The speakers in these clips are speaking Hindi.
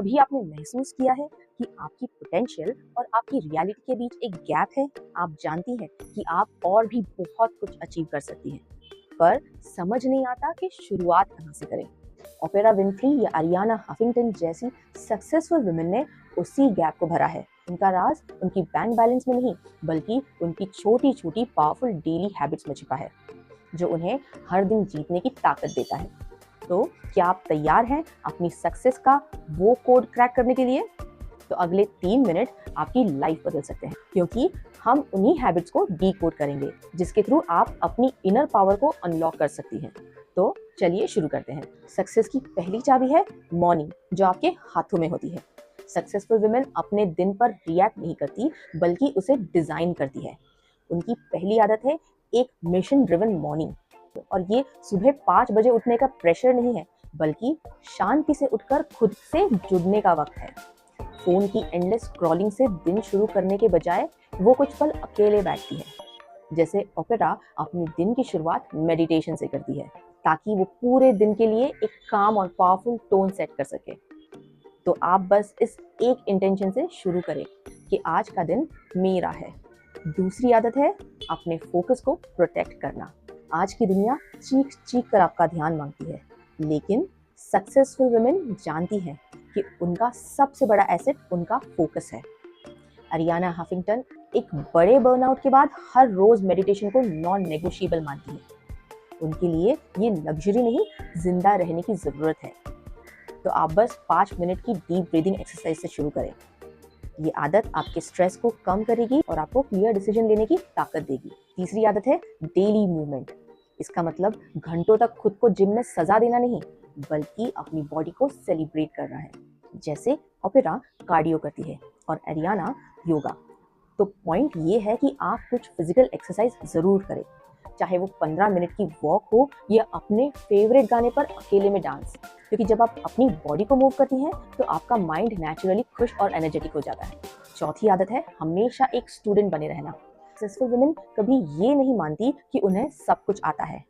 कभी आपने महसूस किया है कि आपकी पोटेंशियल और आपकी रियलिटी के बीच एक गैप है? आप जानती हैं कि आप और भी बहुत कुछ अचीव कर सकती हैं, पर समझ नहीं आता कि शुरुआत कहाँ से करें। ओपेरा विनफ्री या अरियाना हफिंगटन जैसी सक्सेसफुल वुमेन ने उसी गैप को भरा है। उनका राज उनकी बैंक बैलेंस में नहीं, बल्कि उनकी छोटी छोटी पावरफुल डेली हैबिट्स में छिपा है, जो उन्हें हर दिन जीतने की ताकत देता है। तो क्या आप तैयार हैं अपनी सक्सेस का वो कोड क्रैक करने के लिए? तो अगले 3 मिनट आपकी लाइफ बदल सकते हैं, क्योंकि हम उन्हीं हैबिट्स को डीकोड करेंगे जिसके थ्रू आप अपनी इनर पावर को अनलॉक कर सकती हैं। तो चलिए शुरू करते हैं। सक्सेस की पहली चाबी है मॉर्निंग, जो आपके हाथों में होती है। सक्सेसफुल वुमेन अपने दिन पर रिएक्ट नहीं करती, बल्कि उसे डिजाइन करती है। उनकी पहली आदत है एक मिशन ड्रिवन मॉर्निंग, और ये सुबह 5 बजे उठने का प्रेशर नहीं है, बल्कि शांति से उठकर खुद से जुड़ने का वक्त है। फोन की एंडलेस स्क्रॉलिंग से दिन शुरू करने के बजाय वो कुछ पल अकेले बैठती है। जैसे ओपेरा अपने दिन की शुरुआत मेडिटेशन से करती है, ताकि वो पूरे दिन के लिए एक काम और पावरफुल टोन सेट कर सके। तो आप बस इस एक इंटेंशन से शुरू करें कि आज का दिन मेरा है। दूसरी आदत है अपने फोकस को प्रोटेक्ट करना। आज की दुनिया चीख चीख कर आपका ध्यान मांगती है, लेकिन सक्सेसफुल वुमेन जानती हैं कि उनका सबसे बड़ा एसेट उनका फोकस है। अरियाना हफिंगटन एक बड़े बर्नआउट के बाद हर रोज मेडिटेशन को नॉन नेगोशिएबल मानती है। उनके लिए ये लग्जरी नहीं, जिंदा रहने की जरूरत है। तो आप बस 5 मिनट की डीप ब्रीदिंग एक्सरसाइज से शुरू करें। ये आदत आपके स्ट्रेस को कम करेगी और आपको क्लियर डिसीजन लेने की ताकत देगी। तीसरी आदत है डेली मूवमेंट। इसका मतलब घंटों तक खुद को जिम में सजा देना नहीं, बल्कि अपनी बॉडी को सेलिब्रेट करना है। जैसे ओपेरा कार्डियो करती है और अरियाना योगा। तो पॉइंट ये है कि आप कुछ फिजिकल एक्सरसाइज जरूर करें, चाहे वो 15 मिनट की वॉक हो या अपने फेवरेट गाने पर अकेले में डांस, क्योंकि जब आप अपनी बॉडी को मूव करती हैं तो आपका माइंड नेचुरली खुश और एनर्जेटिक हो जाता है। चौथी आदत है हमेशा एक स्टूडेंट बने रहना। सक्सेसफुल वुमेन कभी ये नहीं मानती कि उन्हें सब कुछ आता है,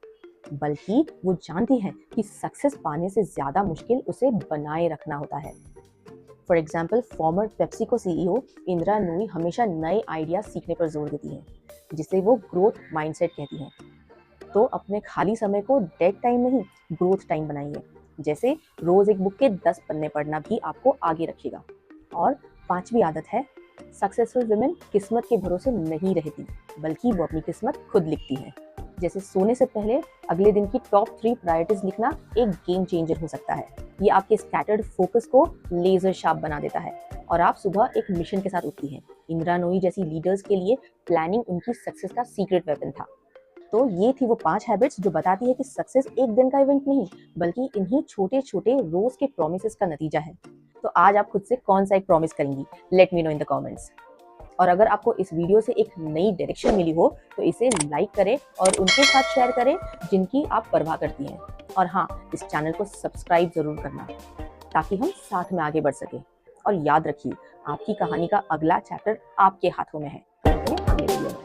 बल्कि वो जानती हैं कि सक्सेस पाने से ज्यादा मुश्किल उसे बनाए रखना होता है। For example, farmer PepsiCo CEO Indira Nooyi हमेशा नए आइडिया सीखने पर जोर देती हैं, जिसे वो ग्रोथ माइंडसेट कहती हैं। तो अपने खाली समय को डेड टाइम नहीं, ग्रोथ टाइम बनाइए। जैसे रोज एक बुक के 10 पन्ने पढ़ना भी आपको आगे रखेगा। और 5वीं आदत है सक्सेसफुल वुमेन किस्मत के भरोसे नहीं रहती, बल्कि वो अपनी किस्मत खुद लिखती है। जैसे सोने से पहले अगले दिन की टॉप 3 प्रायोरिटीज लिखना एक गेम चेंजर हो सकता है। ये आपके स्कैटर्ड फोकस को लेजर शार्प बना देता है और आप सुबह एक मिशन के साथ उठती हैं। इंदिरा नूई जैसी लीडर्स के लिए प्लानिंग उनकी सक्सेस का सीक्रेट वेपन था। तो ये थी वो 5 हैबिट्स जो बताती है कि सक्सेस एक दिन का इवेंट नहीं, बल्कि इन्हीं छोटे छोटे रोज के प्रॉमिसेस का नतीजा है। तो आज आप खुद से कौन सा एक प्रॉमिस करेंगी? Let me know in the comments. और अगर आपको इस वीडियो से एक नई डायरेक्शन मिली हो तो इसे लाइक करें और उनके साथ शेयर करें जिनकी आप परवाह करती हैं। और हाँ, इस चैनल को सब्सक्राइब जरूर करना, ताकि हम साथ में आगे बढ़ सके। और याद रखिए, आपकी कहानी का अगला चैप्टर आपके हाथों में है। अगले वीडियो में।